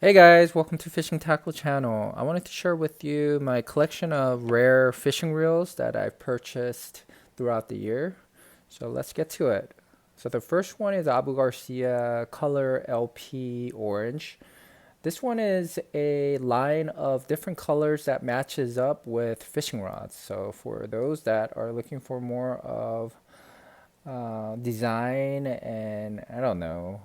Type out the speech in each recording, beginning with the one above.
Hey guys, welcome to Fishing Tackle Channel. I wanted to share with you my collection of rare fishing reels that I've purchased throughout the year. So let's get to it. So the first one is Abu Garcia Color LP Orange. This one is a line of different colors that matches up with fishing rods. So for those that are looking for more of design, and I don't know.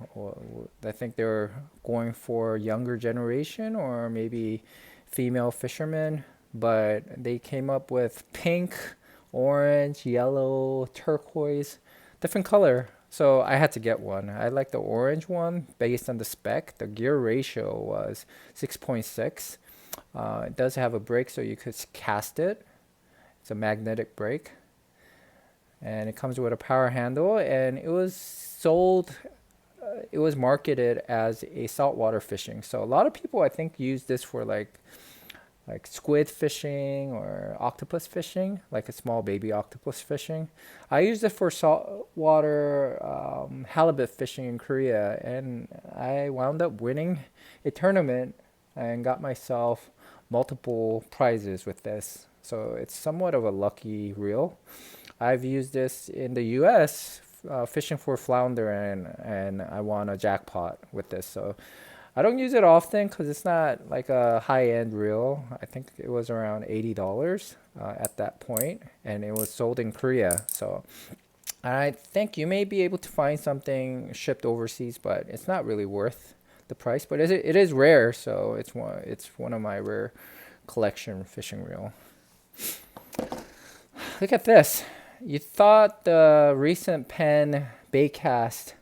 I think they're going for younger generation or maybe female fishermen, but they came up with pink, orange, yellow, turquoise, different color. So I had to get one. I like the orange one based on the spec. The gear ratio was 6.6. It does have a brake so you could cast it. It's a magnetic brake and it comes with a power handle, and it was sold, it was marketed as a saltwater fishing. So a lot of people I think use this for like squid fishing or octopus fishing, like a small baby octopus fishing. I used it for saltwater halibut fishing in Korea, and I wound up winning a tournament and got myself multiple prizes with this. So it's somewhat of a lucky reel. I've used this in the U.S. Fishing for flounder, and I won a jackpot with this. So I don't use it often because it's not like a high end reel. I think it was around $80 at that point, and it was sold in Korea. So I think you may be able to find something shipped overseas, but it's not really worth the price. But it is rare, so it's one of my rare collection fishing reel. Look at this. You thought the recent Penn Baitcast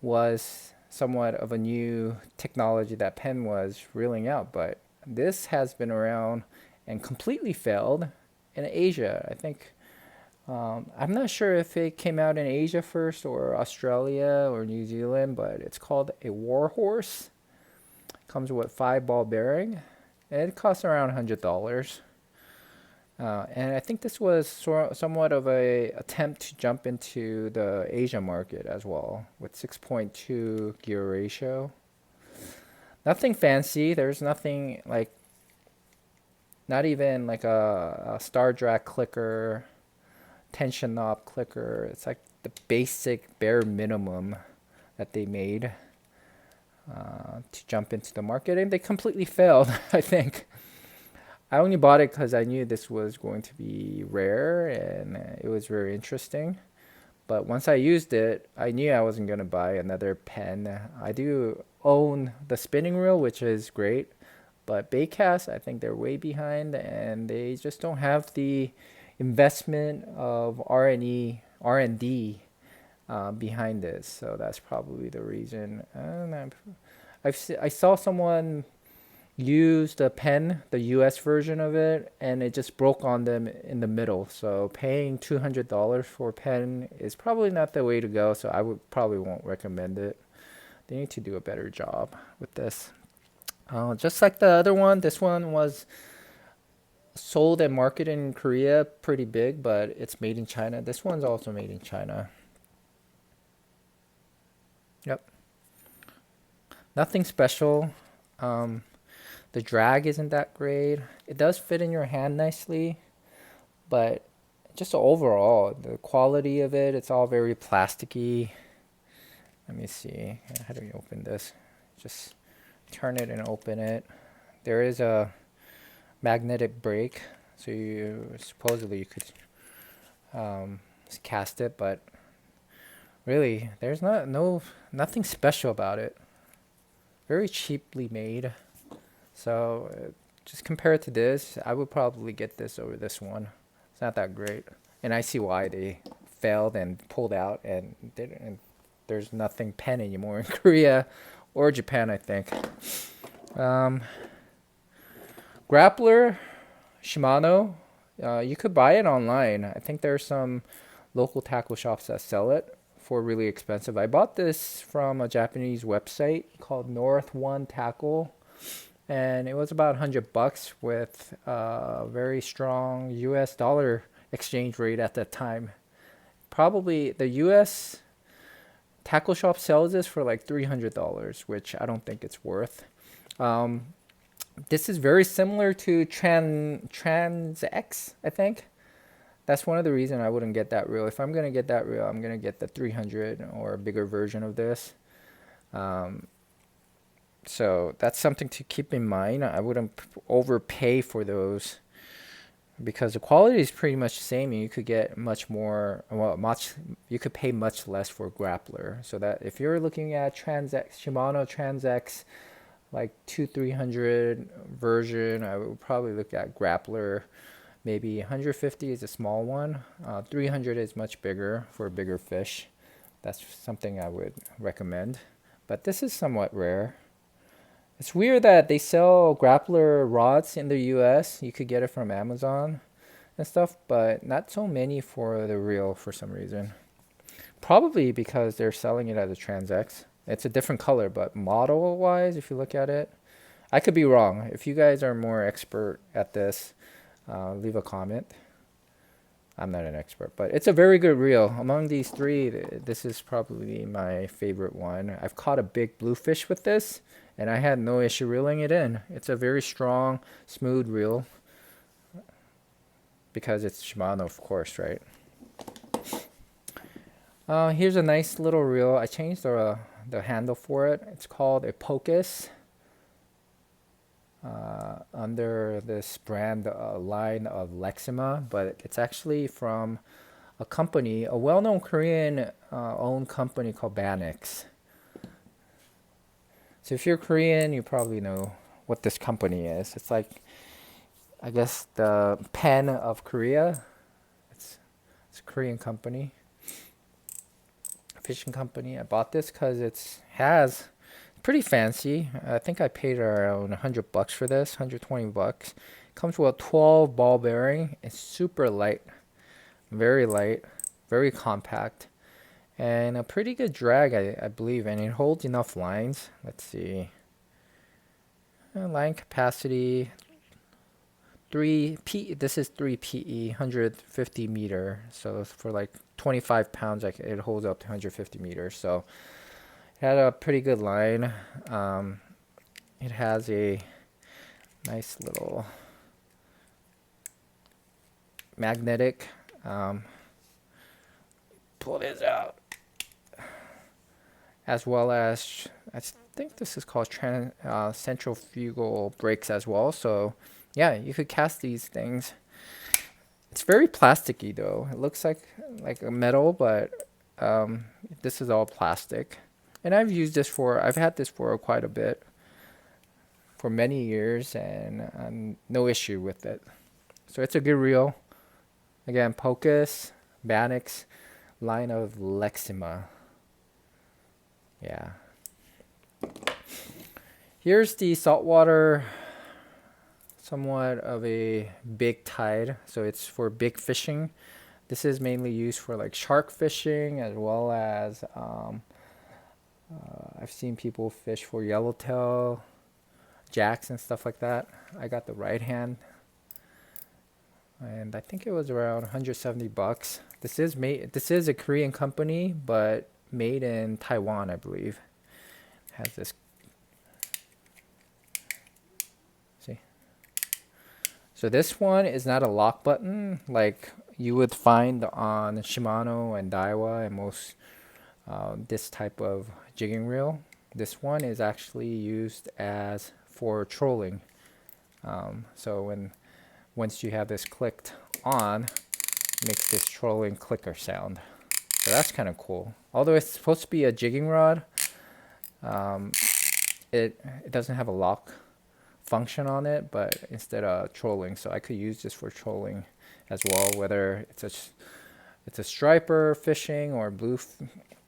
was somewhat of a new technology that Penn was reeling out, but this has been around and completely failed in Asia. I think I'm not sure if it came out in Asia first or Australia or New Zealand, but it's called a Warhorse. Comes with 5 ball bearing, and it costs around $100. And I think this was somewhat of a attempt to jump into the Asia market as well with 6.2 gear ratio. Nothing fancy. There's nothing like, not even like a star drag clicker, tension knob clicker. It's like the basic bare minimum that they made to jump into the market, and they completely failed, I think. I only bought it because I knew this was going to be rare and it was very interesting. But once I used it, I knew I wasn't going to buy another pen. I do own the spinning reel, which is great. But Baitcast, I think they're way behind and they just don't have the investment of R&D behind this. So that's probably the reason. I saw someone used the pen, the US version of it, and it just broke on them in the middle. So paying $200 for a pen is probably not the way to go. So I would probably won't recommend it. They need to do a better job with this. Just like the other one, this one was sold and marketed in Korea pretty big, but it's made in China. This one's also made in China. Yep. Nothing special. Um, the drag isn't that great. It does fit in your hand nicely, but just overall, the quality of it, it's all very plasticky. Let me see. How do we open this? Just turn it and open it. There is a magnetic brake, so you supposedly you could cast it, but really, there's nothing special about it. Very cheaply made. So just compare it to this, I would probably get this over this one. It's not that great, and I see why they failed and pulled out, and there's nothing pen anymore in Korea or Japan, I think. Um, Grappler, Shimano. You could buy it online. I think there's some local tackle shops that sell it for really expensive. I bought this from a Japanese website called North One Tackle, and it was about $100 with a very strong US dollar exchange rate at that time. Probably the US Tackle Shop sells this for like $300, which I don't think it's worth. Um, this is very similar to Trans X, I think. That's one of the reasons I wouldn't get that reel. If I'm gonna get that reel, I'm gonna get the 300 or a bigger version of this. Um, so that's something to keep in mind. I wouldn't overpay for those because the quality is pretty much the same. And you could get much more. Well, you could pay much less for grappler. So that if you're looking at Shimano Trans-X, like 300 version, I would probably look at grappler. Maybe 150 is a small one. 300 is much bigger for bigger fish. That's something I would recommend. But this is somewhat rare. It's weird that they sell grappler rods in the US. You could get it from Amazon and stuff, but not so many for the reel for some reason. Probably because they're selling it as a Trans-X. It's a different color, but model-wise, if you look at it, I could be wrong. If you guys are more expert at this, leave a comment. I'm not an expert, but it's a very good reel. Among these three, this is probably my favorite one. I've caught a big bluefish with this, and I had no issue reeling it in. It's a very strong, smooth reel because it's Shimano, of course, right? Here's a nice little reel. I changed the handle for it. It's called a Pocus. Under this brand line of Lexima, but it's actually from a company, a well-known Korean owned company called Banix. So if you're Korean, you probably know what this company is. It's like, I guess, the pen of Korea. It's a Korean company, fishing company. I bought this because it has pretty fancy. I think I paid around $100 for this, $120. Comes with a 12 ball bearing. It's super light, very compact, and a pretty good drag, I believe, and it holds enough lines. Let's see. Line capacity 3 P. This is 3 PE, 150 meter. So for like 25 pounds, it holds up to 150 meters. So it had a pretty good line. It has a nice little magnetic. Pull this out. As well as, I think this is called centrifugal brakes as well. So yeah, you could cast these things. It's very plasticky though. It looks like a metal, but this is all plastic. And I've had this for quite a bit, for many years, and no issue with it. So it's a good reel. Again, Pocus, Banix, line of Lexima. Yeah. Here's the saltwater, somewhat of a big tide. So it's for big fishing. This is mainly used for like shark fishing, as well as I've seen people fish for yellowtail, jacks, and stuff like that. I got the right hand, and I think it was around $170. This is a Korean company, but made in Taiwan, I believe. It has this. See. So this one is not a lock button like you would find on Shimano and Daiwa and most this type of jigging reel. This one is actually used as for trolling. So once you have this clicked on, it makes this trolling clicker sound. So that's kind of cool. Although it's supposed to be a jigging rod, it doesn't have a lock function on it, but instead of trolling. So I could use this for trolling as well, whether it's a striper fishing or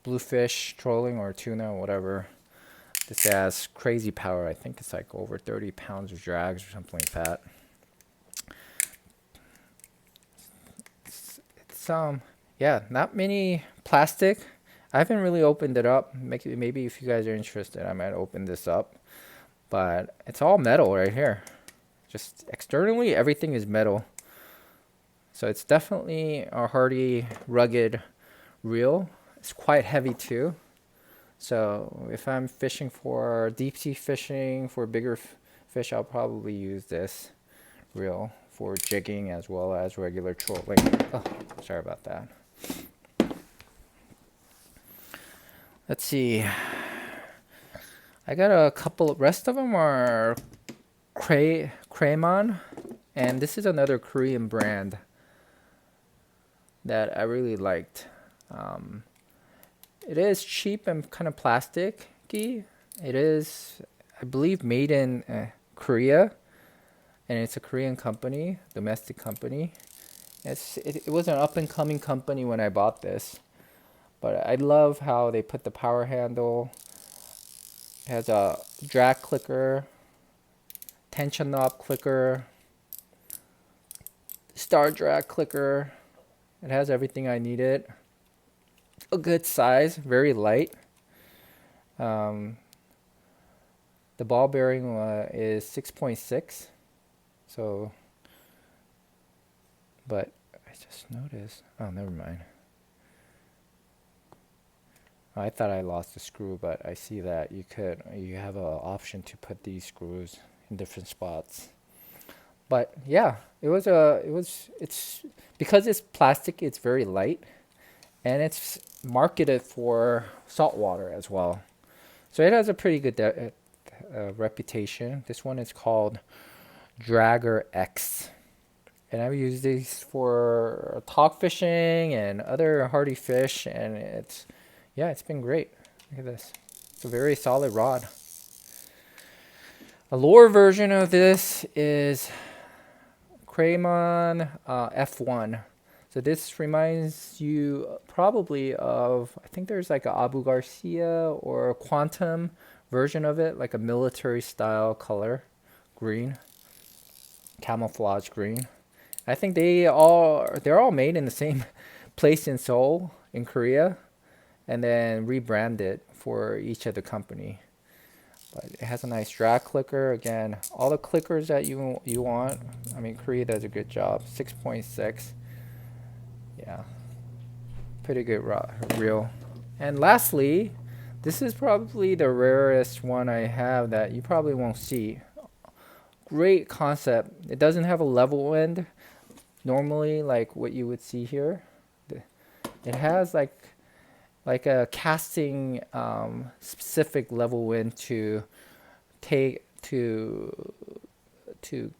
bluefish trolling or tuna or whatever. This has crazy power. I think it's like over 30 pounds of drags or something like that. It's yeah, not many plastic. I haven't really opened it up. Maybe if you guys are interested, I might open this up. But it's all metal right here. Just externally, everything is metal. So it's definitely a hardy, rugged reel. It's quite heavy too. So if I'm fishing for deep sea fishing for bigger fish, I'll probably use this reel for jigging as well as regular trolling. Oh, sorry about that. Let's see. I got a couple. Rest of them are Kraemon, and this is another Korean brand that I really liked. It is cheap and kind of plasticky. It is, I believe, made in Korea, and it's a Korean company, domestic company. It was an up and coming company when I bought this, but I love how they put the power handle. It has a drag clicker, tension knob clicker, star drag clicker. It has everything I needed. A good size, very light. The ball bearing is 6.6. So, but I just noticed. Oh, never mind. I thought I lost the screw, but I see that you have an option to put these screws in different spots. But yeah, it's because it's plastic, it's very light, and it's marketed for saltwater as well. So it has a pretty good reputation. This one is called Dragger X, and I've used these for talk fishing and other hardy fish, and it's been great. Look at this. It's a very solid rod. A lower version of this is Kraemon F1. So this reminds you probably of, I think there's like a Abu Garcia or a Quantum version of it, like a military style color, green, camouflage green. I think they're all made in the same place in Seoul in Korea, and then rebranded for each of the company. But it has a nice drag clicker. Again, all the clickers that you want. I mean, Korea does a good job. 6.6. Yeah, pretty good reel. And lastly, this is probably the rarest one I have that you probably won't see. Great concept. It doesn't have a level end normally like what you would see here. It has like a casting specific level wind to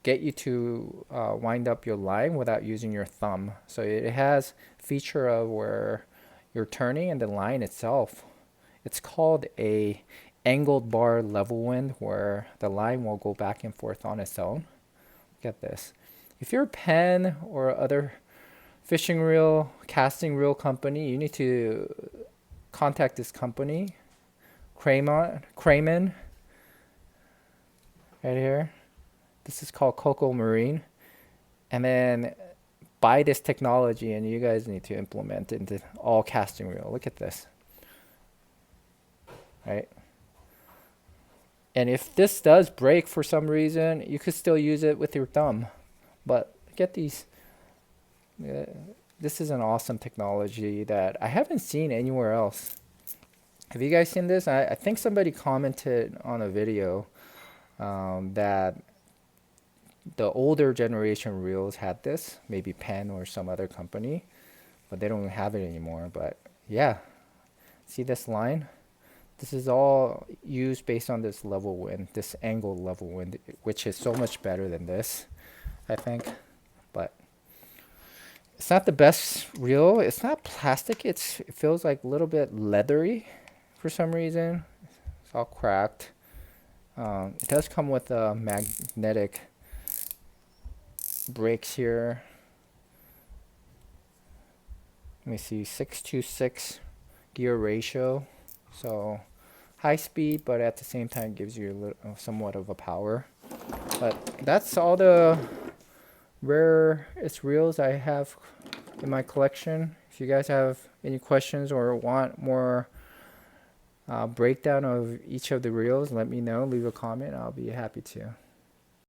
get you to wind up your line without using your thumb. So it has feature of where you're turning and the line itself. It's called a angled bar level wind where the line will go back and forth on its own. Look at this. If you're a Penn or other fishing reel, casting reel company, you need to contact this company, Kraemon, right here. This is called Coco Marine, and then buy this technology, and you guys need to implement it into all casting reel. Look at this, right? And if this does break for some reason, you could still use it with your thumb. But get these. This is an awesome technology that I haven't seen anywhere else. Have you guys seen this? I think somebody commented on a video that the older generation reels had this, maybe Penn or some other company, but they don't have it anymore. But yeah, see this line? This is all used based on this level wind, this angled level wind, which is so much better than this, I think. But it's not the best reel. It's not plastic. It feels like a little bit leathery for some reason. It's all cracked. It does come with a magnetic brakes here. Let me see, 6:6 gear ratio. So high speed, but at the same time gives you somewhat of a power. But that's all the rarest reels I have in my collection. If you guys have any questions or want more breakdown of each of the reels, let me know. Leave a comment. I'll be happy to.